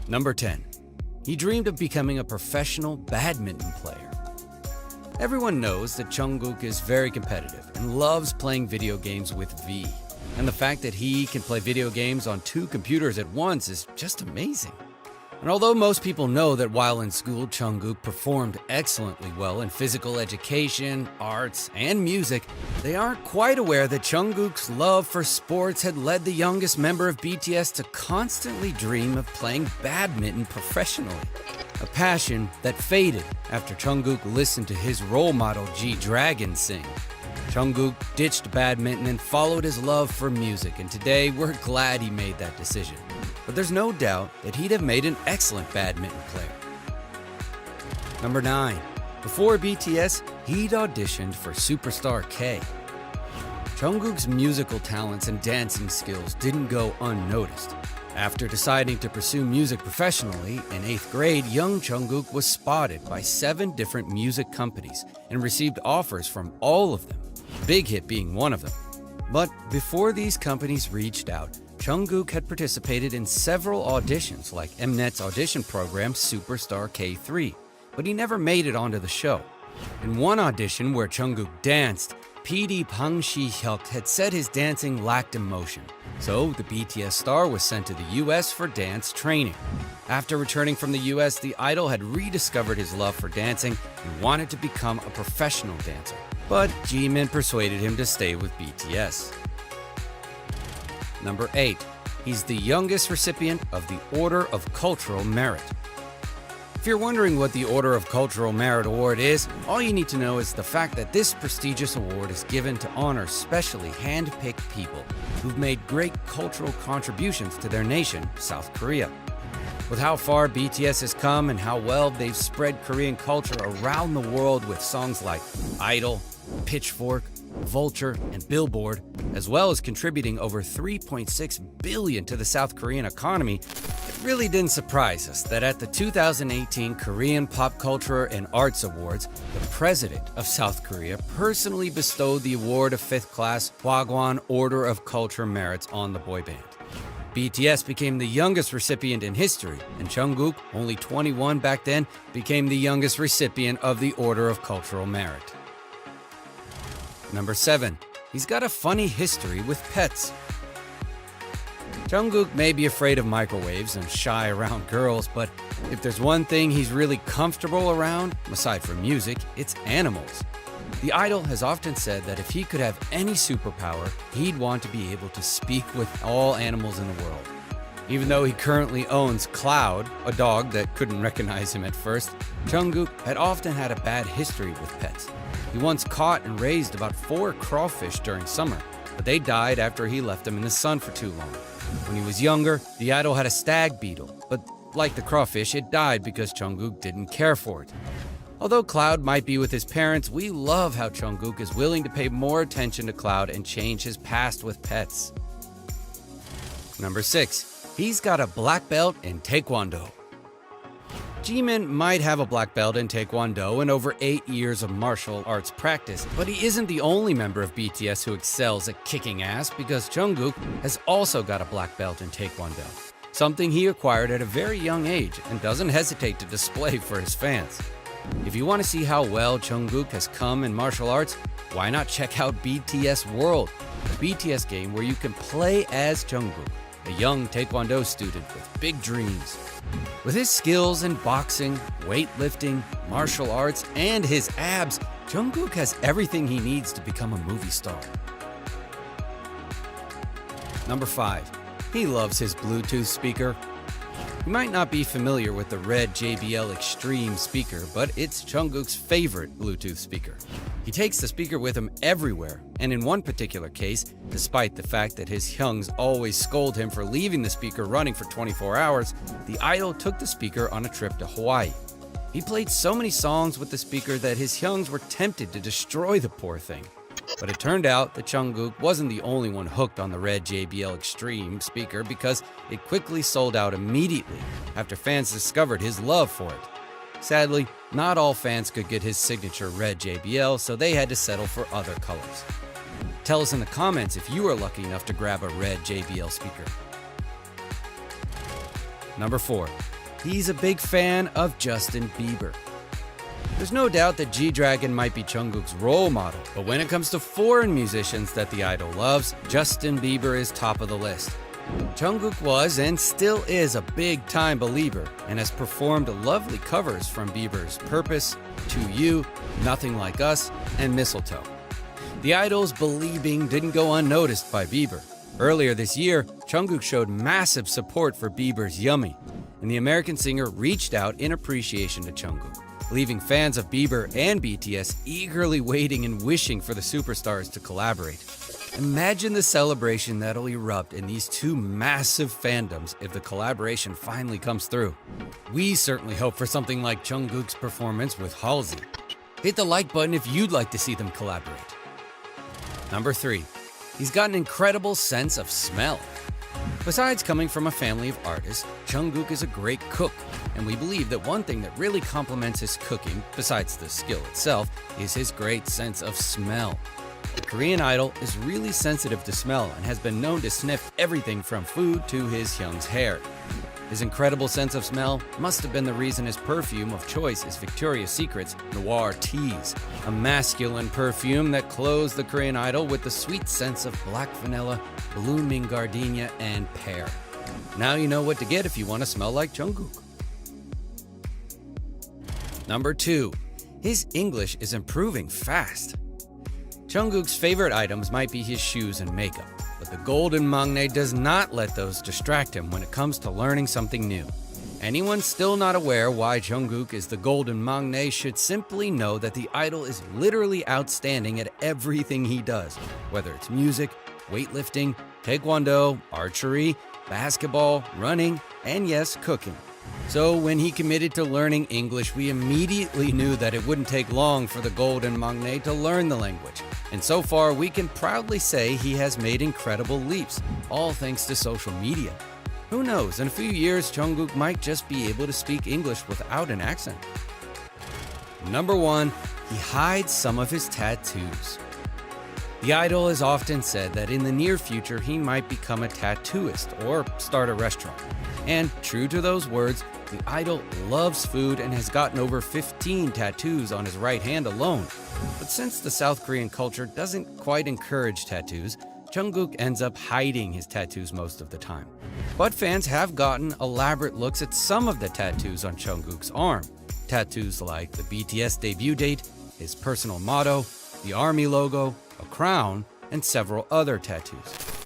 Number 10. He dreamed of becoming a professional badminton player. Everyone knows that Jungkook is very competitive and loves playing video games with V. And the fact that he can play video games on 2 computers at once is just amazing. And although most people know that while in school, Jungkook performed excellently well in physical education, arts, and music, they aren't quite aware that Jungkook's love for sports had led the youngest member of BTS to constantly dream of playing badminton professionally. A passion that faded after Jungkook listened to his role model G-Dragon sing. Jungkook ditched badminton and followed his love for music, and today we're glad he made that decision. But there's no doubt that he'd have made an excellent badminton player. Number 9. Before BTS, he'd auditioned for Superstar K. Jungkook's musical talents and dancing skills didn't go unnoticed. After deciding to pursue music professionally, in 8th grade, young Jungkook was spotted by 7 different music companies and received offers from all of them, Big Hit being one of them. But before these companies reached out, Jungkook had participated in several auditions like Mnet's audition program Superstar K3, but he never made it onto the show. In one audition where Jungkook danced, PD Bang Si-hyuk had said his dancing lacked emotion, so the BTS star was sent to the US for dance training. After returning from the US, the idol had rediscovered his love for dancing and wanted to become a professional dancer, but Jimin persuaded him to stay with BTS. Number 8. He's the youngest recipient of the Order of Cultural Merit. If you're wondering what the Order of Cultural Merit Award is, all you need to know is the fact that this prestigious award is given to honor specially hand-picked people who've made great cultural contributions to their nation, South Korea. With how far BTS has come and how well they've spread Korean culture around the world with songs like Idol, Pitchfork, Vulture, and Billboard, as well as contributing over $3.6 billion to the South Korean economy, it really didn't surprise us that at the 2018 Korean Pop Culture and Arts Awards, the president of South Korea personally bestowed the award of 5th class Hwagwon Order of Culture Merits on the boy band. BTS became the youngest recipient in history, and Jungkook, only 21 back then, became the youngest recipient of the Order of Cultural Merit. Number 7. He's got a funny history with pets. Jungkook may be afraid of microwaves and shy around girls, but if there's one thing he's really comfortable around, aside from music, it's animals. The idol has often said that if he could have any superpower, he'd want to be able to speak with all animals in the world. Even though he currently owns Cloud, a dog that couldn't recognize him at first, Jungkook had often had a bad history with pets. He once caught and raised about 4 crawfish during summer, but they died after he left them in the sun for too long. When he was younger, the idol had a stag beetle, but like the crawfish, it died because Jungkook didn't care for it. Although Cloud might be with his parents, we love how Jungkook is willing to pay more attention to Cloud and change his past with pets. Number 6. He's got a black belt in Taekwondo. Jimin might have a black belt in Taekwondo and over 8 years of martial arts practice, but he isn't the only member of BTS who excels at kicking ass, because Jungkook has also got a black belt in Taekwondo, something he acquired at a very young age and doesn't hesitate to display for his fans. If you want to see how well Jungkook has come in martial arts, why not check out BTS World, a BTS game where you can play as Jungkook, a young Taekwondo student with big dreams. With his skills in boxing, weightlifting, martial arts, and his abs, Jungkook has everything he needs to become a movie star. Number 5. He loves his Bluetooth speaker. You might not be familiar with the red JBL Extreme speaker, but it's Jungkook's favorite Bluetooth speaker. He takes the speaker with him everywhere, and in one particular case, despite the fact that his hyungs always scold him for leaving the speaker running for 24 hours, the idol took the speaker on a trip to Hawaii. He played so many songs with the speaker that his hyungs were tempted to destroy the poor thing. But it turned out that Jungkook wasn't the only one hooked on the red JBL Extreme speaker, because it quickly sold out immediately after fans discovered his love for it. Sadly, not all fans could get his signature red JBL, so they had to settle for other colors. Tell us in the comments if you were lucky enough to grab a red JBL speaker. Number 4. he's a big fan of Justin Bieber. There's no doubt that G-Dragon might be Jungkook's role model, but when it comes to foreign musicians that the idol loves, Justin Bieber is top of the list. Jungkook was and still is a big-time believer and has performed lovely covers from Bieber's Purpose, To You, Nothing Like Us, and Mistletoe. The idol's believing didn't go unnoticed by Bieber. Earlier this year, Jungkook showed massive support for Bieber's Yummy, and the American singer reached out in appreciation to Jungkook, leaving fans of Bieber and BTS eagerly waiting and wishing for the superstars to collaborate. Imagine the celebration that'll erupt in these two massive fandoms if the collaboration finally comes through. We certainly hope for something like Jungkook's performance with Halsey. Hit the like button if you'd like to see them collaborate. Number 3. He's got an incredible sense of smell. Besides coming from a family of artists, Jungkook is a great cook, and we believe that one thing that really complements his cooking, besides the skill itself, is his great sense of smell. The Korean idol is really sensitive to smell and has been known to sniff everything from food to his Hyung's hair. His incredible sense of smell must have been the reason his perfume of choice is Victoria's Secret's Noir Tease, a masculine perfume that clothes the Korean idol with the sweet scents of black vanilla, blooming gardenia, and pear. Now you know what to get if you want to smell like Jungkook. Number 2. His English is improving fast. Jungkook's favorite items might be his shoes and makeup, but the golden maknae does not let those distract him when it comes to learning something new. Anyone still not aware why Jungkook is the golden maknae should simply know that the idol is literally outstanding at everything he does, whether it's music, weightlifting, taekwondo, archery, basketball, running, and yes, cooking. So when he committed to learning English, we immediately knew that it wouldn't take long for the golden maknae to learn the language. And so far, we can proudly say he has made incredible leaps, all thanks to social media. Who knows, in a few years, Jungkook might just be able to speak English without an accent. Number 1, he hides some of his tattoos. The idol has often said that in the near future, he might become a tattooist or start a restaurant. And true to those words, the idol loves food and has gotten over 15 tattoos on his right hand alone. But since the South Korean culture doesn't quite encourage tattoos, Jungkook ends up hiding his tattoos most of the time. But fans have gotten elaborate looks at some of the tattoos on Jungkook's arm. Tattoos like the BTS debut date, his personal motto, the army logo, a crown, and several other tattoos.